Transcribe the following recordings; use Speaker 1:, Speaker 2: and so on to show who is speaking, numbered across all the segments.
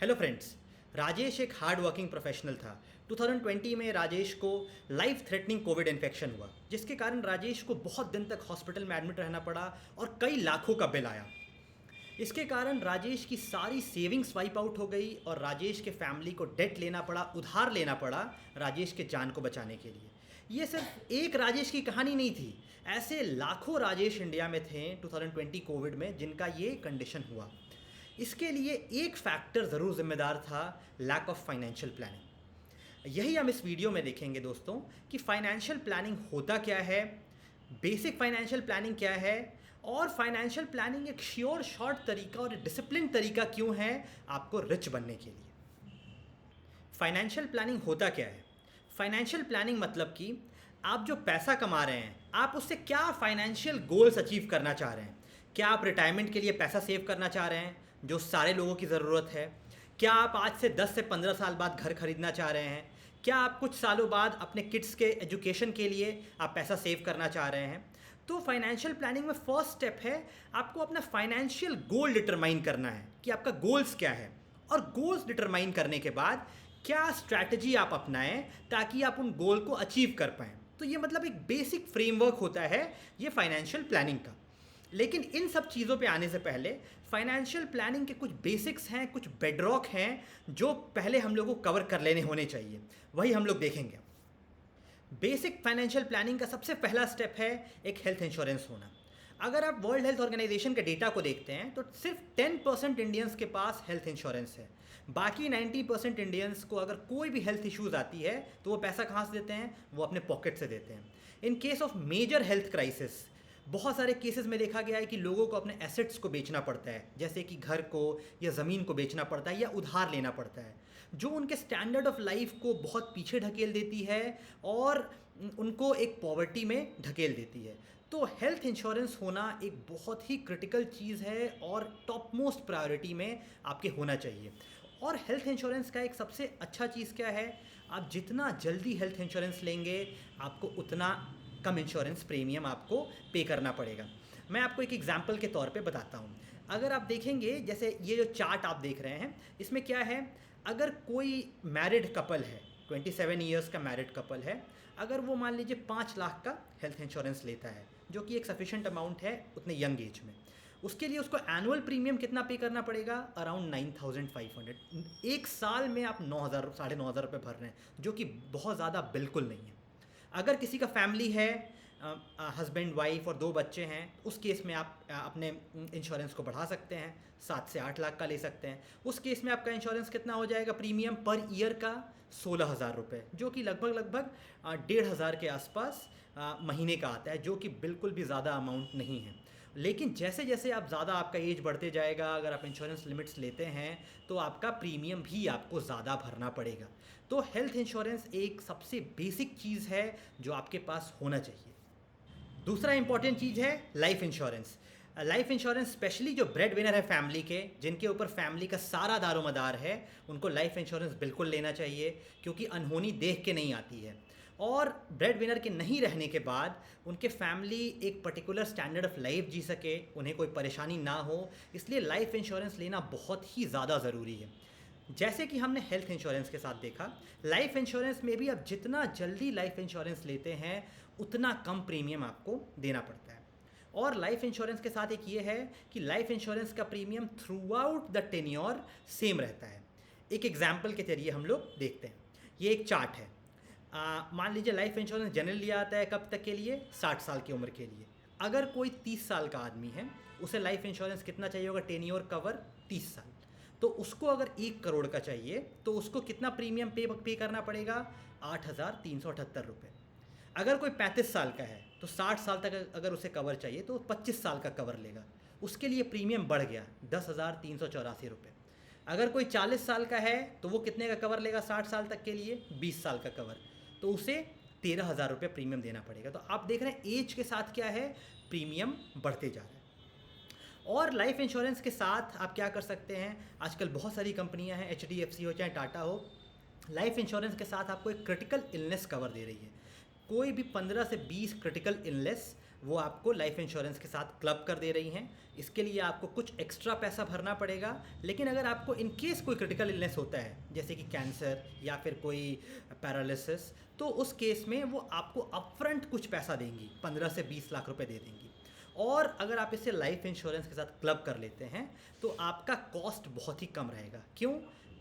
Speaker 1: Hello friends. Rajesh एक hard working professional था। 2020 में राजेश को लाइफ थ्रेटनिंग कोविड इन्फेक्शन हुआ, जिसके कारण राजेश को बहुत दिन तक हॉस्पिटल में एडमिट रहना पड़ा और कई लाखों का बिल आया। इसके कारण राजेश की सारी सेविंग्स वाइप आउट हो गई और राजेश के फैमिली को डेट लेना पड़ा, उधार लेना पड़ा राजेश के जान को बचाने के लिए। ये सिर्फ एक राजेश की कहानी नहीं थी, ऐसे लाखों राजेश इंडिया में थे 2020 कोविड में जिनका ये कंडीशन हुआ। इसके लिए एक फैक्टर ज़रूर जिम्मेदार था, लैक ऑफ फाइनेंशियल प्लानिंग। यही हम इस वीडियो में देखेंगे दोस्तों कि फाइनेंशियल प्लानिंग होता क्या है, बेसिक फाइनेंशियल प्लानिंग क्या है और फाइनेंशियल प्लानिंग एक श्योर शॉर्ट तरीका और डिसिप्लिन तरीका क्यों है आपको रिच बनने के लिए। फाइनेंशियल प्लानिंग होता क्या है? फाइनेंशियल प्लानिंग मतलब कि आप जो पैसा कमा रहे हैं, आप उससे क्या फाइनेंशियल गोल्स अचीव करना चाह रहे हैं। क्या आप रिटायरमेंट के लिए पैसा सेव करना चाह रहे हैं, जो सारे लोगों की ज़रूरत है? क्या आप आज से 10 से 15 साल बाद घर खरीदना चाह रहे हैं? क्या आप कुछ सालों बाद अपने किड्स के एजुकेशन के लिए आप पैसा सेव करना चाह रहे हैं? तो फाइनेंशियल प्लानिंग में फर्स्ट स्टेप है आपको अपना फाइनेंशियल गोल डिटरमाइन करना है कि आपका गोल्स क्या है, और गोल्स डिटरमाइन करने के बाद क्या स्ट्रैटेजी आप अपनाएं ताकि आप उन गोल को अचीव कर पाएं। तो ये मतलब एक बेसिक फ्रेमवर्क होता है ये फाइनेंशियल प्लानिंग का। लेकिन इन सब चीज़ों पे आने से पहले फाइनेंशियल प्लानिंग के कुछ बेसिक्स हैं, कुछ बेडरॉक हैं जो पहले हम लोग को कवर कर लेने होने चाहिए, वही हम लोग देखेंगे। बेसिक फाइनेंशियल प्लानिंग का सबसे पहला स्टेप है एक हेल्थ इंश्योरेंस होना। अगर आप वर्ल्ड हेल्थ ऑर्गेनाइजेशन के डेटा को देखते हैं तो सिर्फ 10% इंडियंस के पास हेल्थ इंश्योरेंस है। बाकी 90% इंडियंस को अगर कोई भी हेल्थ इश्यूज आती है तो वो पैसा कहाँ से देते हैं? वो अपने पॉकेट से देते हैं। In case of major health crisis बहुत सारे केसेस में देखा गया है कि लोगों को अपने एसेट्स को बेचना पड़ता है, जैसे कि घर को या ज़मीन को बेचना पड़ता है या उधार लेना पड़ता है, जो उनके स्टैंडर्ड ऑफ लाइफ को बहुत पीछे ढकेल देती है और उनको एक पॉवर्टी में ढकेल देती है। तो हेल्थ इंश्योरेंस होना एक बहुत ही क्रिटिकल चीज़ है और टॉप मोस्ट प्रायोरिटी में आपके होना चाहिए। और हेल्थ इंश्योरेंस का एक सबसे अच्छा चीज़ क्या है, आप जितना जल्दी हेल्थ इंश्योरेंस लेंगे आपको उतना कम इंश्योरेंस प्रीमियम आपको पे करना पड़ेगा। मैं आपको एक एग्जांपल के तौर पे बताता हूँ। अगर आप देखेंगे, जैसे ये जो चार्ट आप देख रहे हैं, इसमें क्या है, अगर कोई मैरिड कपल है, 27 ईयर्स का मैरिड कपल है, अगर वो मान लीजिए 5 लाख का हेल्थ इंश्योरेंस लेता है, जो कि एक सफिशेंट अमाउंट है उतने यंग एज में, उसके लिए उसको एनुअल प्रीमियम कितना पे करना पड़ेगा? अराउंड 9,500। एक साल में आप 9,000 ₹9,500 भर रहे हैं, जो कि बहुत ज़्यादा बिल्कुल नहीं है। अगर किसी का फैमिली है, हस्बैंड वाइफ और 2 बच्चे हैं, उस केस में आप अपने इंश्योरेंस को बढ़ा सकते हैं, 7 से 8 लाख का ले सकते हैं। उस केस में आपका इंश्योरेंस कितना हो जाएगा प्रीमियम पर ईयर का? 16,000 रुपये, जो कि लगभग 1,500 के आसपास महीने का आता है, जो कि बिल्कुल भी ज़्यादा अमाउंट नहीं है। लेकिन जैसे जैसे आप ज़्यादा आपका एज बढ़ते जाएगा, अगर आप इंश्योरेंस लिमिट्स लेते हैं तो आपका प्रीमियम भी आपको ज़्यादा भरना पड़ेगा। तो हेल्थ इंश्योरेंस एक सबसे बेसिक चीज़ है जो आपके पास होना चाहिए। दूसरा इंपॉर्टेंट चीज़ है life insurance. Life insurance specially जो ब्रेड विनर है फैमिली के, जिनके ऊपर फैमिली का सारा दारोमदार है, उनको लाइफ इंश्योरेंस बिल्कुल लेना चाहिए, क्योंकि अनहोनी देख के नहीं आती है। और ब्रेड विनर के नहीं रहने के बाद उनके फैमिली एक पर्टिकुलर स्टैंडर्ड ऑफ लाइफ जी सके, उन्हें कोई परेशानी ना हो, इसलिए लाइफ इंश्योरेंस लेना बहुत ही ज़्यादा ज़रूरी है। जैसे कि हमने हेल्थ इंश्योरेंस के साथ देखा, लाइफ इंश्योरेंस में भी आप जितना जल्दी लाइफ इंश्योरेंस लेते हैं उतना कम प्रीमियम आपको देना पड़ता है। और लाइफ इंश्योरेंस के साथ एक ये है कि लाइफ इंश्योरेंस का premium through out the tenure same रहता है। एक एग्जाम्पल के जरिए हम लोग देखते हैं। ये एक चार्ट है। मान लीजिए लाइफ इंश्योरेंस जनरली लिया आता है कब तक के लिए? 60 साल की उम्र के लिए। अगर कोई 30 साल का आदमी है, उसे लाइफ इंश्योरेंस कितना चाहिए होगा? टेन्योर कवर 30 साल। तो उसको अगर 1 करोड़ का चाहिए तो उसको कितना प्रीमियम पे करना पड़ेगा? 8,378 रुपये। अगर कोई 35 साल का है तो 60 साल तक अगर उसे कवर चाहिए तो 25 साल का कवर लेगा, उसके लिए प्रीमियम बढ़ गया 10,384 रुपये। अगर कोई 40 साल का है तो वो कितने का कवर लेगा? 60 साल तक के लिए 20 साल का कवर, तो उसे 13,000 रुपये प्रीमियम देना पड़ेगा। तो आप देख रहे हैं एज के साथ क्या है, प्रीमियम बढ़ते जा रहे हैं। और लाइफ इंश्योरेंस के साथ आप क्या कर सकते हैं, आजकल बहुत सारी कंपनियां हैं, HDFC हो चाहे टाटा हो, लाइफ इंश्योरेंस के साथ आपको एक क्रिटिकल इलनेस कवर दे रही है। कोई भी 15 से 20 क्रिटिकल इलनेस वो आपको लाइफ इंश्योरेंस के साथ क्लब कर दे रही हैं। इसके लिए आपको कुछ एक्स्ट्रा पैसा भरना पड़ेगा, लेकिन अगर आपको इन केस कोई क्रिटिकल इलनेस होता है जैसे कि कैंसर या फिर कोई पैरालिसिस, तो उस केस में वो आपको अपफ्रंट कुछ पैसा देंगी, 15 से 20 लाख रुपए दे देंगी। और अगर आप इसे लाइफ इंश्योरेंस के साथ क्लब कर लेते हैं तो आपका कॉस्ट बहुत ही कम रहेगा। क्यों?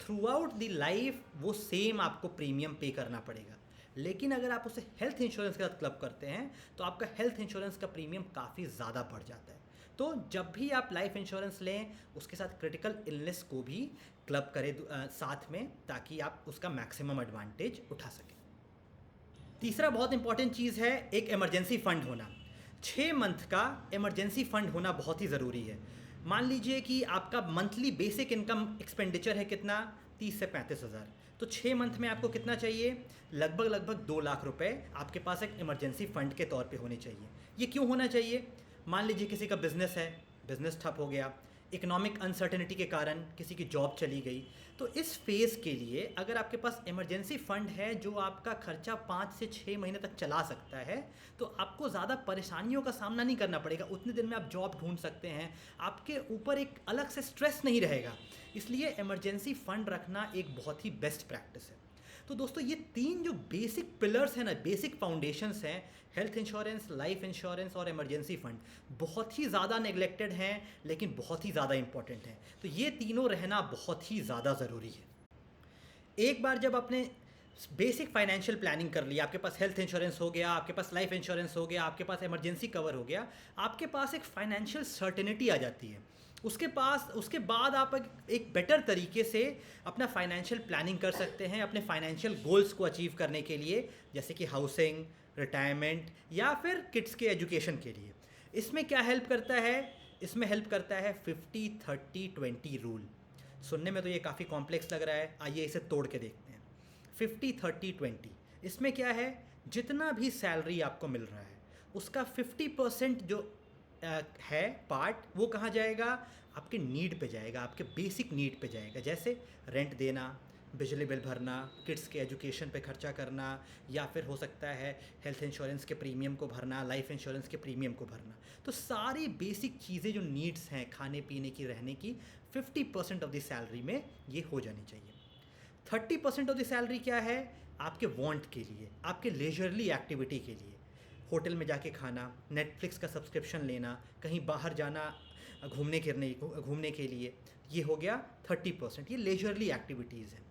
Speaker 1: थ्रू आउट द लाइफ वो सेम आपको प्रीमियम पे करना पड़ेगा, लेकिन अगर आप उसे हेल्थ इंश्योरेंस के साथ क्लब करते हैं तो आपका हेल्थ इंश्योरेंस का प्रीमियम काफ़ी ज़्यादा बढ़ जाता है। तो जब भी आप लाइफ इंश्योरेंस लें उसके साथ क्रिटिकल इलनेस को भी क्लब करें साथ में, ताकि आप उसका मैक्सिमम एडवांटेज उठा सकें। तीसरा बहुत इंपॉर्टेंट चीज़ है एक इमरजेंसी फंड होना। 6 मंथ का इमरजेंसी फंड होना बहुत ही ज़रूरी है। मान लीजिए कि आपका मंथली बेसिक इनकम एक्सपेंडिचर है कितना, 30 से 35 हज़ार, तो 6 मंथ में आपको कितना चाहिए, लगभग 2 लाख रुपए आपके पास एक इमरजेंसी फ़ंड के तौर पे होने चाहिए। ये क्यों होना चाहिए? मान लीजिए किसी का बिज़नेस है, बिज़नेस ठप हो गया, इकोनॉमिक अनसर्टेनिटी के कारण किसी की जॉब चली गई, तो इस फेज़ के लिए अगर आपके पास इमरजेंसी फ़ंड है जो आपका खर्चा 5 से 6 महीने तक चला सकता है, तो आपको ज़्यादा परेशानियों का सामना नहीं करना पड़ेगा। उतने दिन में आप जॉब ढूंढ सकते हैं, आपके ऊपर एक अलग से स्ट्रेस नहीं रहेगा। इसलिए इमरजेंसी फ़ंड रखना एक बहुत ही बेस्ट प्रैक्टिस है। तो दोस्तों ये 3 जो बेसिक पिलर्स हैं ना, बेसिक फाउंडेशंस हैं, हेल्थ इंश्योरेंस, लाइफ इंश्योरेंस और इमरजेंसी फ़ंड, बहुत ही ज़्यादा नेग्लेक्टेड हैं लेकिन बहुत ही ज़्यादा इंपॉर्टेंट हैं। तो ये तीनों रहना बहुत ही ज़्यादा ज़रूरी है। एक बार जब आपने बेसिक फाइनेंशियल प्लानिंग कर लिया, आपके पास हेल्थ इंश्योरेंस हो गया, आपके पास लाइफ इंश्योरेंस हो गया, आपके पास इमरजेंसी कवर हो गया, आपके पास एक फाइनेंशियल सर्टेनिटी आ जाती है। उसके बाद आप एक बेटर तरीके से अपना फाइनेंशियल प्लानिंग कर सकते हैं अपने फाइनेंशियल गोल्स को अचीव करने के लिए, जैसे कि हाउसिंग, रिटायरमेंट या फिर किड्स के एजुकेशन के लिए। इसमें क्या हेल्प करता है? इसमें हेल्प करता है 50-30-20 रूल। सुनने में तो ये काफ़ी कॉम्प्लेक्स लग रहा है, आइए इसे तोड़ के देखते हैं। 50-30-20 इसमें क्या है? जितना भी सैलरी आपको मिल रहा है उसका 50% जो है पार्ट, वो कहाँ जाएगा? आपके नीड पे जाएगा, आपके बेसिक नीड पे जाएगा, जैसे रेंट देना, बिजली बिल भरना, किड्स के एजुकेशन पे खर्चा करना, या फिर हो सकता है हेल्थ इंश्योरेंस के प्रीमियम को भरना, लाइफ इंश्योरेंस के प्रीमियम को भरना। तो सारी बेसिक चीज़ें जो नीड्स हैं खाने पीने की, रहने की, 50% ऑफ द सैलरी में ये हो जानी चाहिए। 30% ऑफ द सैलरी क्या है? आपके वांट के लिए, आपके लेजरली एक्टिविटी के लिए, होटल में जाके खाना, नेटफ्लिक्स का सब्सक्रिप्शन लेना, कहीं बाहर जाना घूमने के लिए, ये हो गया 30%, ये लेजरली एक्टिविटीज़ हैं।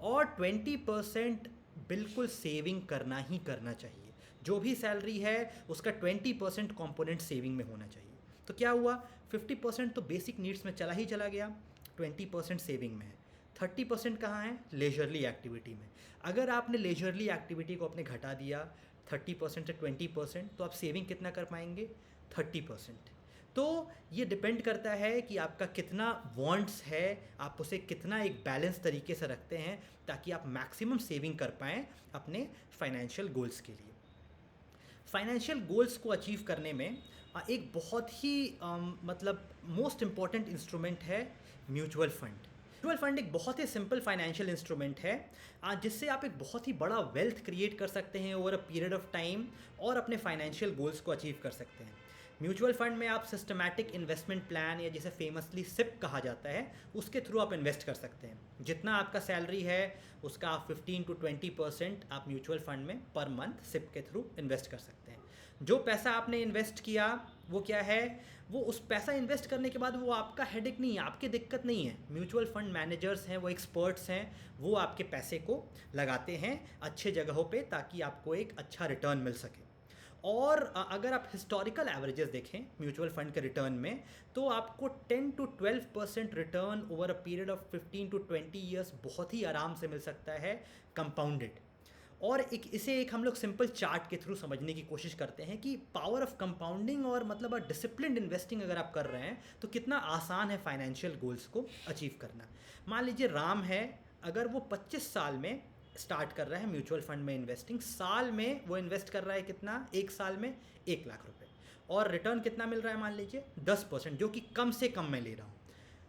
Speaker 1: और 20% बिल्कुल सेविंग करना ही करना चाहिए। जो भी सैलरी है उसका 20% कंपोनेंट सेविंग में होना चाहिए। तो क्या हुआ? 50% तो बेसिक नीड्स में चला ही चला गया, 20% सेविंग में है, 30% कहाँ है? लेजरली एक्टिविटी में। अगर आपने लेजरली एक्टिविटी को अपने घटा दिया 30% से 20%, तो आप सेविंग कितना कर पाएंगे? 30%। तो ये डिपेंड करता है कि आपका कितना वांट्स है, आप उसे कितना एक बैलेंस तरीके से रखते हैं ताकि आप मैक्सिमम सेविंग कर पाएँ अपने फाइनेंशियल गोल्स के लिए। फाइनेंशियल गोल्स को अचीव करने में एक बहुत ही मतलब मोस्ट इम्पॉर्टेंट इंस्ट्रूमेंट है म्यूचुअल फंड। म्यूचुअल फंड एक बहुत ही सिंपल फाइनेंशियल इंस्ट्रूमेंट है जिससे आप एक बहुत ही बड़ा वेल्थ क्रिएट कर सकते हैं over a period of time और अपने फाइनेंशियल गोल्स को अचीव कर सकते हैं। म्यूचुअल फंड में आप सिस्टमैटिक इन्वेस्टमेंट प्लान, या जिसे फेमसली सिप कहा जाता है, उसके थ्रू आप इन्वेस्ट कर सकते हैं। जितना आपका सैलरी है उसका आप 15-20% आप म्यूचुअल फंड में पर मंथ सिप के थ्रू इन्वेस्ट कर सकते हैं। जो पैसा आपने इन्वेस्ट किया वो क्या है? वो उस पैसा इन्वेस्ट करने के बाद वो आपका हेडेक नहीं है, आपकी दिक्कत नहीं है। म्यूचुअल फंड मैनेजर्स हैं, वो एक्सपर्ट्स हैं, वो आपके पैसे को लगाते हैं अच्छे जगहों पे ताकि आपको एक अच्छा रिटर्न मिल सके। और अगर आप हिस्टोरिकल एवरेजेस देखें म्यूचुअल फंड के रिटर्न में, तो आपको 10-12% return over a period of 15-20 years बहुत ही आराम से मिल सकता है, कंपाउंडेड। और इसे हम लोग सिंपल चार्ट के थ्रू समझने की कोशिश करते हैं कि पावर ऑफ कंपाउंडिंग और मतलब डिसिप्लिन्ड इन्वेस्टिंग अगर आप कर रहे हैं तो कितना आसान है फाइनेंशियल गोल्स को अचीव करना। मान लीजिए राम है, अगर वो 25 साल में स्टार्ट कर रहा है म्यूचुअल फंड में इन्वेस्टिंग, साल में वो इन्वेस्ट कर रहा है कितना? 1 साल में 1 लाख रुपए, और रिटर्न कितना मिल रहा है? मान लीजिए 10%, जो कि कम से कम मैं ले रहा हूँ।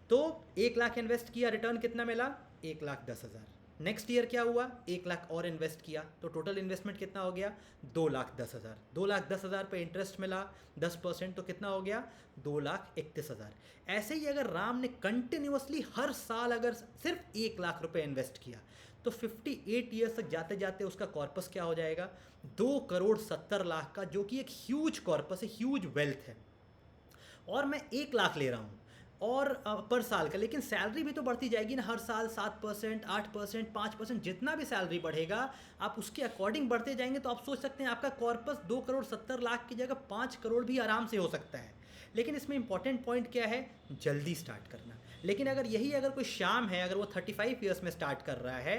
Speaker 1: तो 1 लाख इन्वेस्ट किया, रिटर्न कितना मिला? 1,10,000। नेक्स्ट ईयर क्या हुआ, 1 लाख और इन्वेस्ट किया, तो टोटल इन्वेस्टमेंट कितना हो गया, 2,10,000। 2,10,000 पे इंटरेस्ट मिला 10%, तो कितना हो गया, 2,31,000। ऐसे ही अगर राम ने कंटिन्यूसली हर साल अगर सिर्फ 1 लाख रुपए इन्वेस्ट किया, तो 58 ईयर्स तक जाते जाते उसका कॉर्पस क्या हो जाएगा, 2,70,00,000 का, जो कि एक ह्यूज कॉर्पस है, ह्यूज वेल्थ है। और मैं 1 लाख ले रहा हूँ और पर साल का, लेकिन सैलरी भी तो बढ़ती जाएगी ना, हर साल 7%, 8%, 5%, जितना भी सैलरी बढ़ेगा आप उसके अकॉर्डिंग बढ़ते जाएंगे। तो आप सोच सकते हैं आपका कॉर्पस 2,70,00,000 की जगह 5 करोड़ भी आराम से हो सकता है। लेकिन इसमें इंपॉर्टेंट पॉइंट क्या है, जल्दी स्टार्ट करना। लेकिन अगर कोई शाम है, अगर वो 35 ईयर्स में स्टार्ट कर रहा है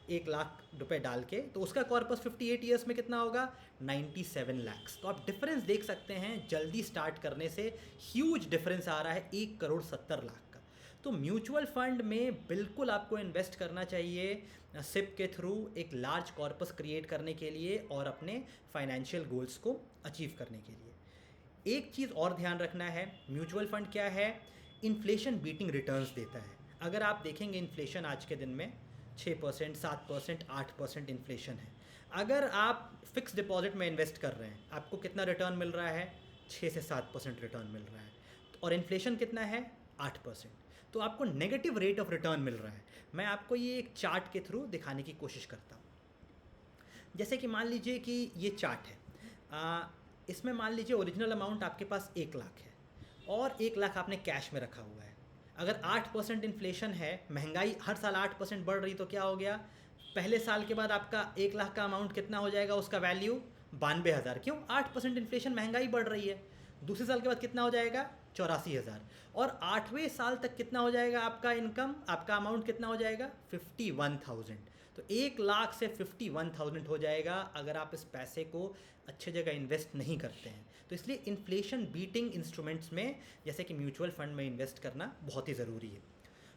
Speaker 1: 1 लाख रुपए डाल के, तो उसका कॉर्पस 58 ईयर्स में कितना होगा, 97 लैक्स। तो आप डिफरेंस देख सकते हैं, जल्दी स्टार्ट करने से ह्यूज डिफरेंस आ रहा है 1,70,00,000 का। तो म्यूचुअल फंड में बिल्कुल आपको इन्वेस्ट करना चाहिए सिप के थ्रू, एक लार्ज कॉर्पस क्रिएट करने के लिए और अपने फाइनेंशियल गोल्स को अचीव करने के लिए। एक चीज़ और ध्यान रखना है, म्यूचुअल फंड क्या है, इन्फ्लेशन बीटिंग रिटर्न्स देता है। अगर आप देखेंगे इन्फ्लेशन आज के दिन में 6%, 7%, 8% इन्फ्लेशन है। अगर आप फिक्स डिपॉजिट में इन्वेस्ट कर रहे हैं, आपको कितना रिटर्न मिल रहा है, 6 से 7% रिटर्न मिल रहा है, और इन्फ्लेशन कितना है, 8%। तो आपको नेगेटिव रेट ऑफ रिटर्न मिल रहा है। मैं आपको ये एक चार्ट के थ्रू दिखाने की कोशिश करता हूँ। जैसे कि मान लीजिए कि ये चार्ट है, इसमें मान लीजिए ओरिजिनल अमाउंट आपके पास 1 लाख है और 1 लाख आपने कैश में रखा हुआ है। अगर 8% इन्फ्लेशन है, महंगाई हर साल 8% बढ़ रही, तो क्या हो गया, पहले साल के बाद आपका 1 लाख का अमाउंट कितना हो जाएगा, उसका वैल्यू 92,000। क्यों, 8% इन्फ्लेशन, महंगाई बढ़ रही है। दूसरे साल के बाद कितना हो जाएगा, 84,000। और 8वें साल तक कितना हो जाएगा आपका इनकम, आपका अमाउंट कितना हो जाएगा, 51,000। तो 1 लाख से 51,000 हो जाएगा अगर आप इस पैसे को अच्छे जगह इन्वेस्ट नहीं करते हैं। तो इसलिए इन्फ्लेशन बीटिंग इंस्ट्रूमेंट्स में जैसे कि म्यूचुअल फंड में इन्वेस्ट करना बहुत ही ज़रूरी है।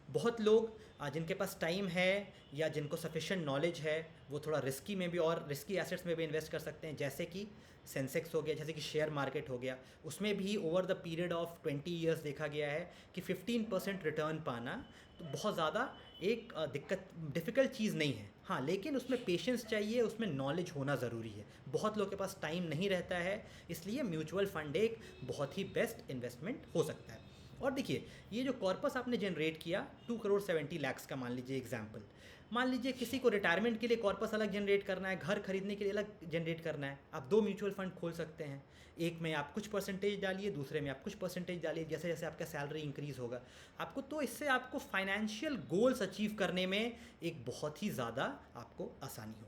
Speaker 1: बहुत लोग जिनके पास टाइम है या जिनको सफिशिएंट नॉलेज है, वो थोड़ा रिस्की में भी और रिस्की एसेट्स में भी इन्वेस्ट कर सकते हैं, जैसे कि सेंसेक्स हो गया, जैसे कि शेयर मार्केट हो गया। उसमें भी over the period of 20 years देखा गया है कि 15% रिटर्न पाना तो बहुत ज़्यादा एक डिफ़िकल्ट चीज़ नहीं है। हाँ, लेकिन उसमें पेशेंस चाहिए, उसमें नॉलेज होना ज़रूरी है। बहुत लोगों के पास टाइम नहीं रहता है, इसलिए म्यूचुअल फंड एक बहुत ही बेस्ट इन्वेस्टमेंट हो सकता है। और देखिए, ये जो कॉर्पस आपने जनरेट किया 2,70,00,000 का, मान लीजिए एग्जाम्पल, मान लीजिए किसी को रिटायरमेंट के लिए कॉर्पस अलग जनरेट करना है, घर खरीदने के लिए अलग जनरेट करना है, आप 2 म्यूचुअल फंड खोल सकते हैं। एक में आप कुछ परसेंटेज डालिए, दूसरे में आप कुछ परसेंटेज डालिए, जैसे जैसे आपका सैलरी इंक्रीज़ होगा आपको, तो इससे आपको फाइनेंशियल गोल्स अचीव करने में एक बहुत ही ज़्यादा आपको आसानी होगी।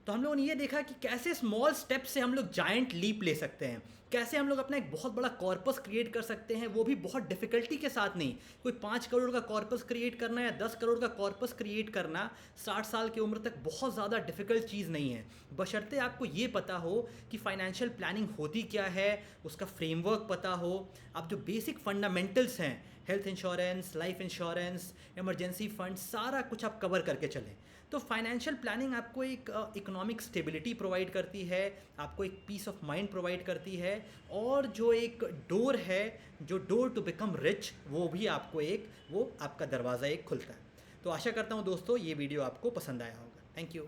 Speaker 1: तो हम लोगों ने ये देखा कि कैसे स्मॉल स्टेप से हम लोग जायंट लीप ले सकते हैं, कैसे हम लोग अपना एक बहुत बड़ा कॉर्पस क्रिएट कर सकते हैं, वो भी बहुत डिफिकल्टी के साथ नहीं। कोई 5 करोड़ का कॉर्पस क्रिएट करना या 10 करोड़ का कॉर्पस क्रिएट करना 60 साल की उम्र तक बहुत ज़्यादा डिफिकल्ट चीज़ नहीं है, बशर्ते आपको ये पता हो कि फाइनेंशियल प्लानिंग होती क्या है, उसका फ्रेमवर्क पता हो, आप जो बेसिक फंडामेंटल्स हैं, health insurance, life insurance, emergency fund, सारा कुछ आप कवर करके चलें। तो फाइनेंशियल प्लानिंग आपको एक इकोनॉमिक स्टेबिलिटी प्रोवाइड करती है, आपको एक पीस ऑफ माइंड प्रोवाइड करती है, और जो एक डोर है, जो डोर टू बिकम रिच, वो भी आपको वो आपका दरवाज़ा एक खुलता है। तो आशा करता हूँ दोस्तों ये वीडियो आपको पसंद आया होगा। Thank you.